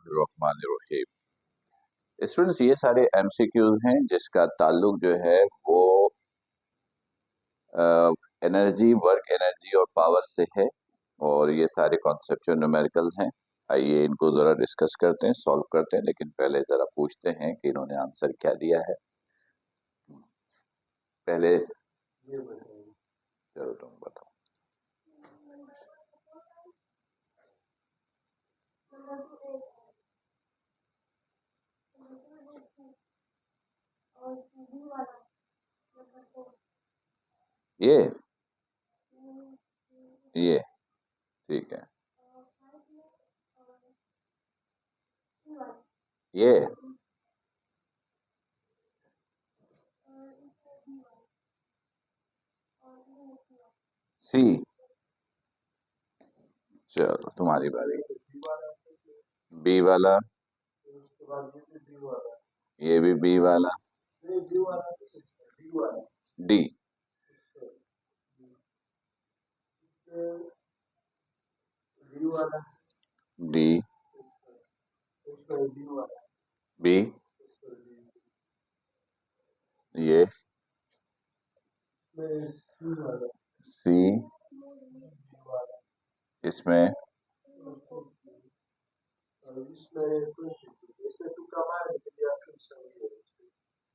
बिस्मिल्लाहिर्रहमानिर्रहीम। स्टूडेंट्स, ये सारे एमसीक्यूज हैं जिसका ताल्लुक जो है वो एनर्जी, वर्क एनर्जी और पावर से है, और ये सारे कॉन्सेप्चुअल न्यूमेरिकल्स हैं। आइए इनको ज़रा डिस्कस करते हैं, सॉल्व करते हैं, लेकिन पहले ज़रा पूछते हैं कि इन्होंने आंसर क्या दिया है। पहले चलो तुम बताओ। ये ठीक है। ये सी। चलो तुम्हारी बारी। बी वाला, ये भी बी वाला, डी, डी, बी, ये सी, इसमें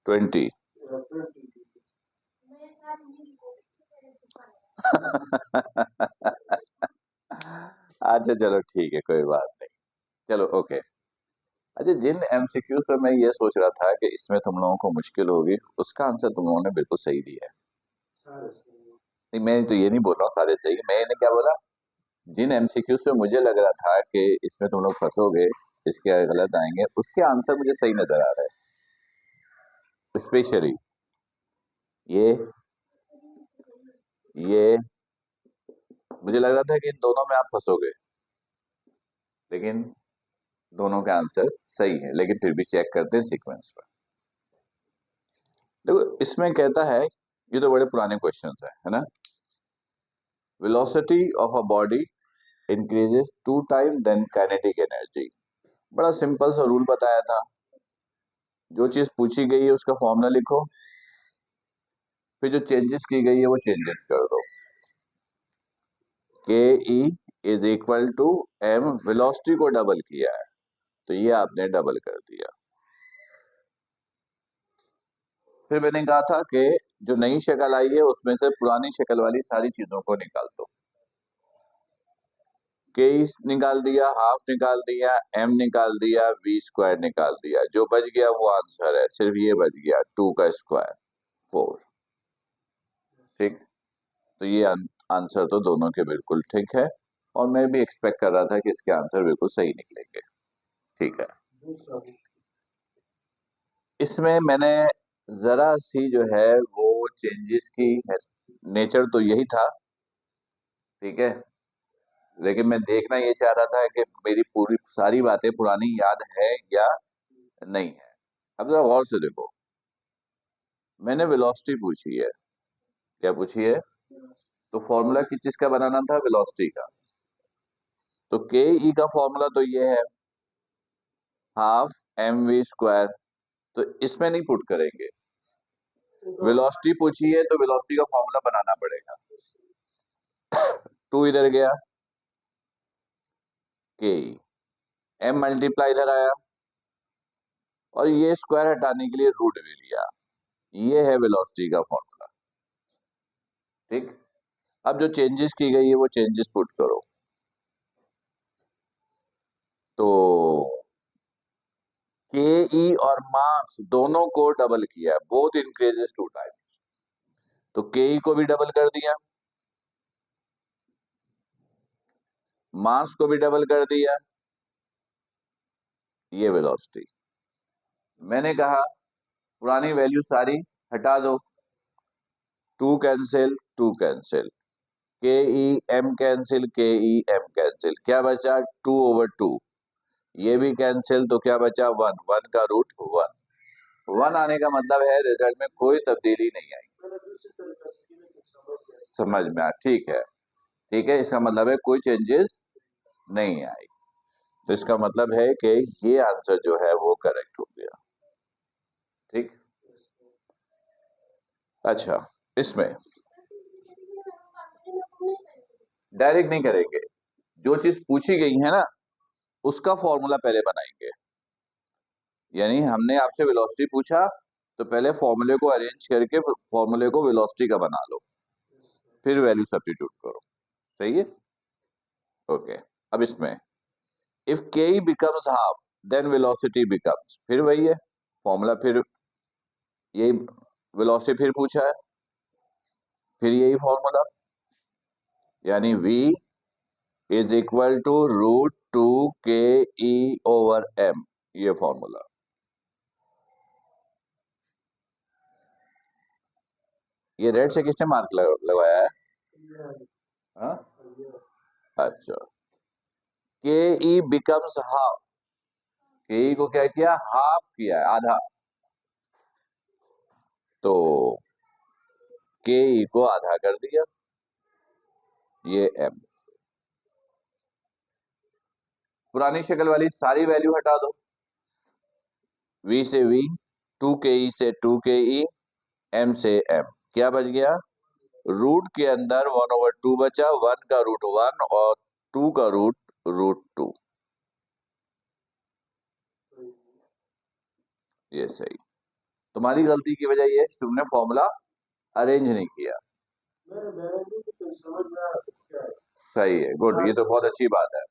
20। अच्छा चलो ठीक है, कोई बात नहीं। चलो ओके। अच्छा, जिन एमसीक्यूज पर मैं ये सोच रहा था कि इसमें तुम लोगों को मुश्किल होगी, उसका आंसर तुम लोगों ने बिल्कुल सही दिया है। नहीं, मैं तो ये नहीं बोल रहा हूँ सारे सही। मैंने क्या बोला, जिन एमसीक्यूज पे मुझे लग रहा था कि इसमें तुम लोग फंसोगे, इसके गलत आएंगे, उसके आंसर मुझे सही नजर आ रहा है। स्पेशली ये मुझे लग रहा था कि इन दोनों में आप फंसोगे, लेकिन दोनों का आंसर सही है। लेकिन फिर भी चेक करते हैं सीक्वेंस पर। देखो इसमें कहता है, ये तो बड़े पुराने क्वेश्चंस है ना। Velocity of a body increases 2 time then kinetic energy. बड़ा सिंपल सा रूल बताया था। जो चीज पूछी गई है उसका फॉर्मूला लिखो, फिर जो चेंजेस की गई है वो चेंजेस कर दो। K E is equal to M, velocity को डबल किया है तो ये आपने डबल कर दिया। फिर मैंने कहा था कि जो नई शक्ल आई है उसमें से पुरानी शक्ल वाली सारी चीजों को निकाल दो। के निकाल दिया, हाफ निकाल दिया, एम निकाल दिया, वी स्क्वायर निकाल दिया। जो बच गया वो आंसर है, सिर्फ ये बच गया 2 का स्क्वायर 4। ठीक, तो ये आंसर तो दोनों के बिल्कुल ठीक है, और मैं भी एक्सपेक्ट कर रहा था कि इसके आंसर बिल्कुल सही निकलेंगे। ठीक है, इसमें मैंने जरा सी जो है वो चेंजेस की है। नेचर तो यही था, ठीक है, लेकिन मैं देखना ये चाह रहा था कि मेरी पूरी सारी बातें पुरानी याद है या नहीं है। अब जरा गौर से देखो, मैंने वेलोसिटी पूछी है। क्या पूछी है? तो फॉर्मूला किस चीज का बनाना था? वेलोसिटी का। तो के ई का फॉर्मूला तो ये है हाफ एम वी स्क्वायर। तो इसमें नहीं पुट करेंगे। वेलोसिटी पूछी है तो वेलोसिटी का फॉर्मूला बनाना पड़ेगा। 2 इधर गया, के ई, एम मल्टीप्लाई इधर आया, और ये स्क्वायर हटाने के लिए रूट ले लिया। ये है वेलोसिटी का फॉर्मूला। ठीक, अब जो चेंजेस की गई है वो चेंजेस पुट करो। तो के ई और मास दोनों को डबल किया, बोथ इंक्रीजेस 2 टाइम्स। तो के ई को भी डबल कर दिया, मास को भी डबल कर दिया, ये वेलोसिटी। मैंने कहा पुरानी वैल्यू सारी हटा दो, 2 कैंसिल 2 कैंसिल, के ई एम कैंसिल, के ई एम कैंसिल, क्या बचा 2/2। ये भी कैंसिल, तो क्या बचा 1, 1 का रूट 1। 1 आने का मतलब है रिजल्ट में कोई तब्दीली नहीं आई। समझ में आ? ठीक है, ठीक है, इसका मतलब है कोई चेंजेस नहीं आई। तो इसका मतलब है कि ये आंसर जो है वो करेक्ट हो गया। ठीक, अच्छा इसमें डायरेक्ट नहीं करेंगे, जो चीज पूछी गई है ना उसका फॉर्मूला पहले बनाएंगे। यानी हमने आपसे वेलोसिटी पूछा तो पहले फॉर्मूले को अरेंज करके फॉर्मूले को वेलोसिटी का बना लो, फिर वैल्यू सब्स्टिट्यूट करो। सही है, ओके। अब इसमें if K becomes half then velocity becomes, फिर वही है फॉर्मूला, फिर यही वेलोसिटी फिर पूछा है, फिर यही फॉर्मूला, यानी v is equal to √2ke/m, ये फॉर्मूला। ये रेड से किसने मार्क लगवाया है? हाँ? अच्छा, के ई बिकम्स हाफ, के ई को क्या किया? हाफ किया है, आधा। तो के ई को आधा कर दिया, ये m। पुरानी शक्ल वाली सारी वैल्यू हटा दो, v से v, 2ke से 2ke, m से m, क्या बच गया? रूट के अंदर 1/2 बचा, 1 का रूट 1 और 2 का रूट √2। ये सही, तुम्हारी गलती की वजह ये तुमने फॉर्मूला अरेंज नहीं किया। सही है, गुड, ये तो बहुत अच्छी बात है।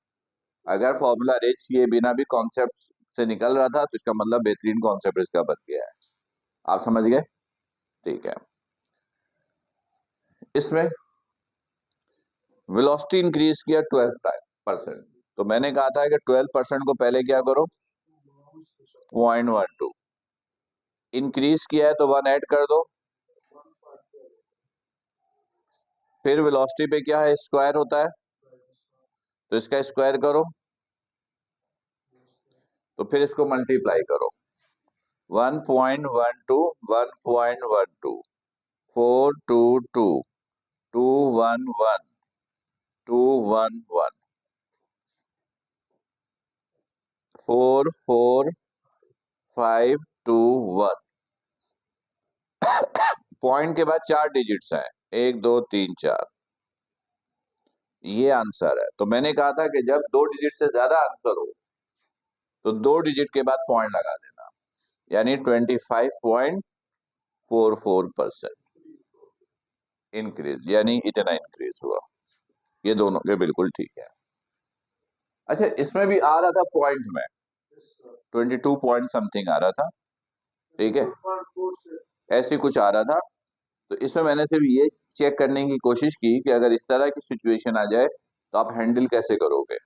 अगर फॉर्मूला अरेंज किए बिना भी कॉन्सेप्ट से निकल रहा था तो इसका मतलब बेहतरीन कॉन्सेप्ट इसका बन गया है। आप समझ गए? ठीक है। इसमें वेलोसिटी इंक्रीज किया 12%, तो मैंने कहा था कि 12% को पहले क्या करो? 0.12। इंक्रीज किया है तो 1 ऐड कर दो, फिर वेलोसिटी पे क्या है? स्क्वायर होता है, तो इसका स्क्वायर करो, तो फिर इसको मल्टीप्लाई करो। 1.12, 1.12, 422, 211, 211, 44521। पॉइंट के बाद 4 डिजिट्स हैं, 1 2 3 4, ये आंसर है। तो मैंने कहा था कि जब 2 डिजिट से ज्यादा आंसर हो तो 2 डिजिट के बाद पॉइंट लगा देना, यानी 25.44% इंक्रीज, यानी इतना इंक्रीज हुआ। ये दोनों के बिल्कुल ठीक है। अच्छा, इसमें भी आ रहा था पॉइंट में 22 पॉइंट समथिंग आ रहा था, ठीक है, ऐसे कुछ आ रहा था। तो इसमें मैंने सिर्फ ये चेक करने की कोशिश की कि अगर इस तरह की सिचुएशन आ जाए तो आप हैंडल कैसे करोगे।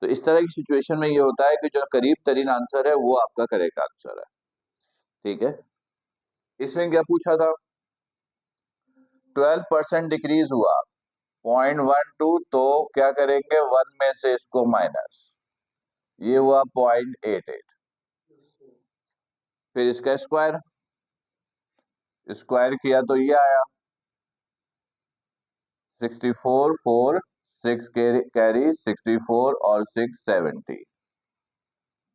तो इस तरह की सिचुएशन में ये होता है कि जो करीब तरीन आंसर है वो आपका करेक्ट आंसर है। ठीक है, इसमें क्या पूछा था? 12% डिक्रीज हुआ, 0.12, तो क्या करेंगे? 1 में से इसको माइनस, ये हुआ 0.88, फिर इसका स्क्वायर, स्क्वायर किया तो ये आया 64, 4 6 कैरी 64 और 6 70,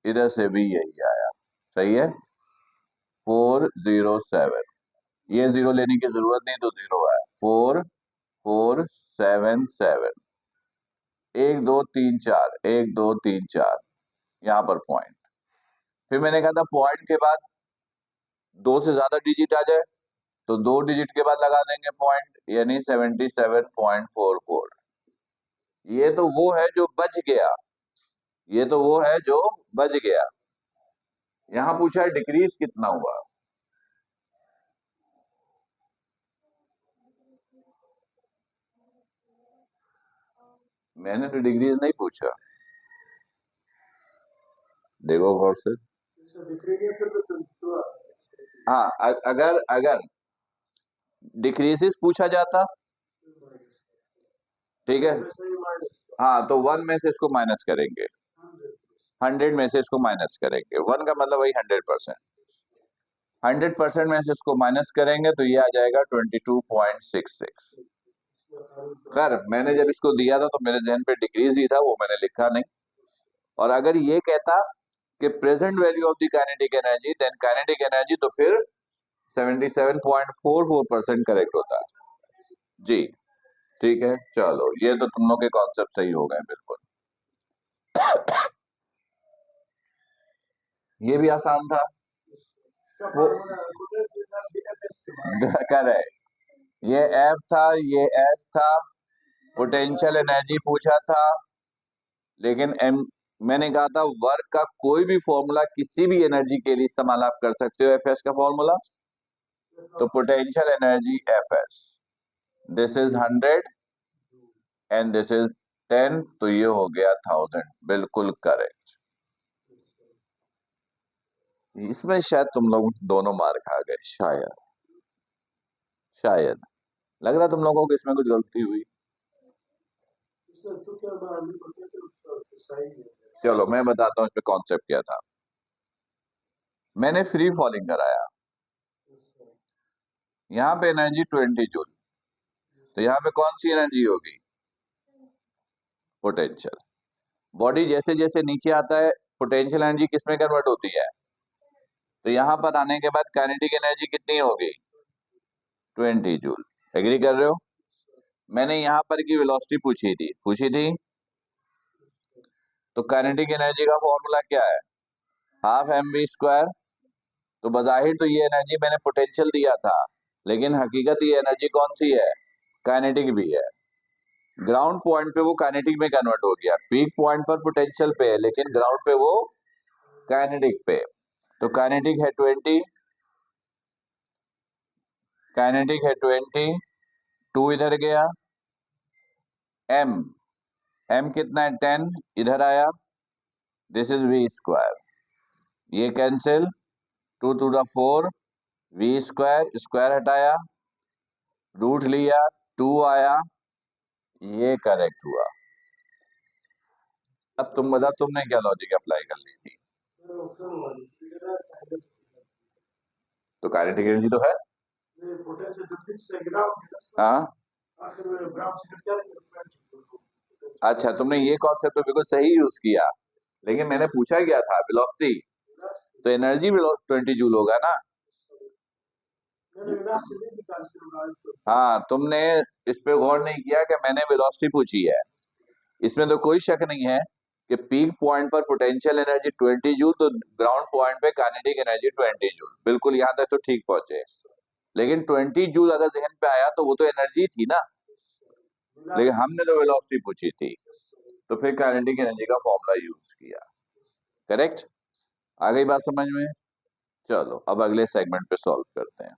इधर से भी यही आया। सही है, 407, ये जीरो लेने की जरूरत नहीं तो जीरो आया, 4477, 1 2 3 4, 1 2 3 4, यहाँ पर पॉइंट। फिर मैंने कहा था पॉइंट के बाद 2 से ज्यादा डिजिट आ जाए तो 2 डिजिट के बाद लगा देंगे पॉइंट, यानी 77.44। ये तो वो है जो बच गया, ये तो वो है जो बच गया। यहां पूछा है डिक्रीज कितना हुआ। मैंने तो डिक्रीज नहीं पूछा, देखो गौर से। हाँ, अगर अगर डिक्रीजेस पूछा जाता, ठीक है, हाँ, तो 1 में से इसको माइनस करेंगे, 100 में से इसको माइनस करेंगे, 1 का मतलब वही 100%, 100% में से इसको माइनस करेंगे तो ये आ जाएगा 22.66। खैर, मैंने जब इसको दिया था तो मेरे जहन पे डिक्रीज ही था, वो मैंने लिखा नहीं। और अगर ये कहता कि present value of the kinetic energy, then kinetic energy, तो फिर 77.44% करेक्ट होता है जी। ठीक है, चलो ये तो तुम लोग के कॉन्सेप्ट सही हो गए बिल्कुल। ये भी आसान था वो, करेक्ट। ये एफ था, ये एस था, पोटेंशियल एनर्जी पूछा था, लेकिन एम मैंने कहा था वर्क का कोई भी फॉर्मूला किसी भी एनर्जी के लिए इस्तेमाल आप कर सकते हो, एफ एस का फॉर्मूला। तो potential energy F S, this is 100 and this is 10, तो ये हो गया 1000, बिल्कुल करेक्ट। इसमें शायद तुम लोग दोनों मार खा गए, शायद शायद लग रहा तुम लोगों को इसमें कुछ गलती हुई। चलो मैं बताता हूँ इसमें कॉन्सेप्ट क्या था। मैंने फ्री फॉलिंग कराया, यहाँ पे एनर्जी 20 जूल, तो यहाँ पे कौन सी एनर्जी होगी, पोटेंशियल। बॉडी जैसे जैसे नीचे आता है पोटेंशियल एनर्जी किस में कन्वर्ट होती है, तो यहाँ पर आने के बाद काइनेटिक एनर्जी कितनी होगी, 20 जूल। एग्री कर रहे हो। मैंने यहाँ पर की वेलोसिटी पूछी थी, तो काइनेटिक एनर्जी का फॉर्मूला क्या है, हाफ एम वी स्क्वायर। तो बजाहिर तो ये एनर्जी मैंने पोटेंशियल दिया था, लेकिन हकीकत ये एनर्जी कौन सी है, काइनेटिक भी है। ग्राउंड पॉइंट पे वो काइनेटिक में कन्वर्ट हो गया, पीक पॉइंट पर पोटेंशियल पे है, लेकिन ग्राउंड पे वो काइनेटिक पे। तो काइनेटिक है 20, काइनेटिक है 20, 2 इधर गया, एम एम कितना है 10, इधर आया, दिस इज वी स्क्वायर, ये cancel, 2 to the 4, V square, square हटाया, रूट लिया, 2 आया, ये करेक्ट हुआ। अब तुम बता तुमने क्या लॉजिक अप्लाई कर ली थी, तो काइनेटिक एनर्जी तो है। हाँ, अच्छा तुमने ये कॉन्सेप्ट तो बिल्कुल सही यूज किया, लेकिन मैंने पूछा क्या था, वेलोसिटी, तो एनर्जी 20 जूल होगा ना। हाँ, तुमने इस पे गौर नहीं किया कि मैंने वेलोसिटी पूछी है। इसमें तो कोई शक नहीं है कि पीक पॉइंट पर पोटेंशियल एनर्जी 20 जूल, तो ग्राउंड पॉइंट पे काइनेटिक एनर्जी 20 जूल, बिल्कुल यहाँ तक तो ठीक पहुंचे। लेकिन 20 जूल अगर जहन पे आया तो वो तो एनर्जी थी ना, लेकिन हमने तो वेलोसिटी पूछी थी, तो फिर काइनेटिक एनर्जी का फॉर्मूला यूज किया। करेक्ट, आ गई बात समझ में। चलो अब अगले सेगमेंट पे सॉल्व करते हैं।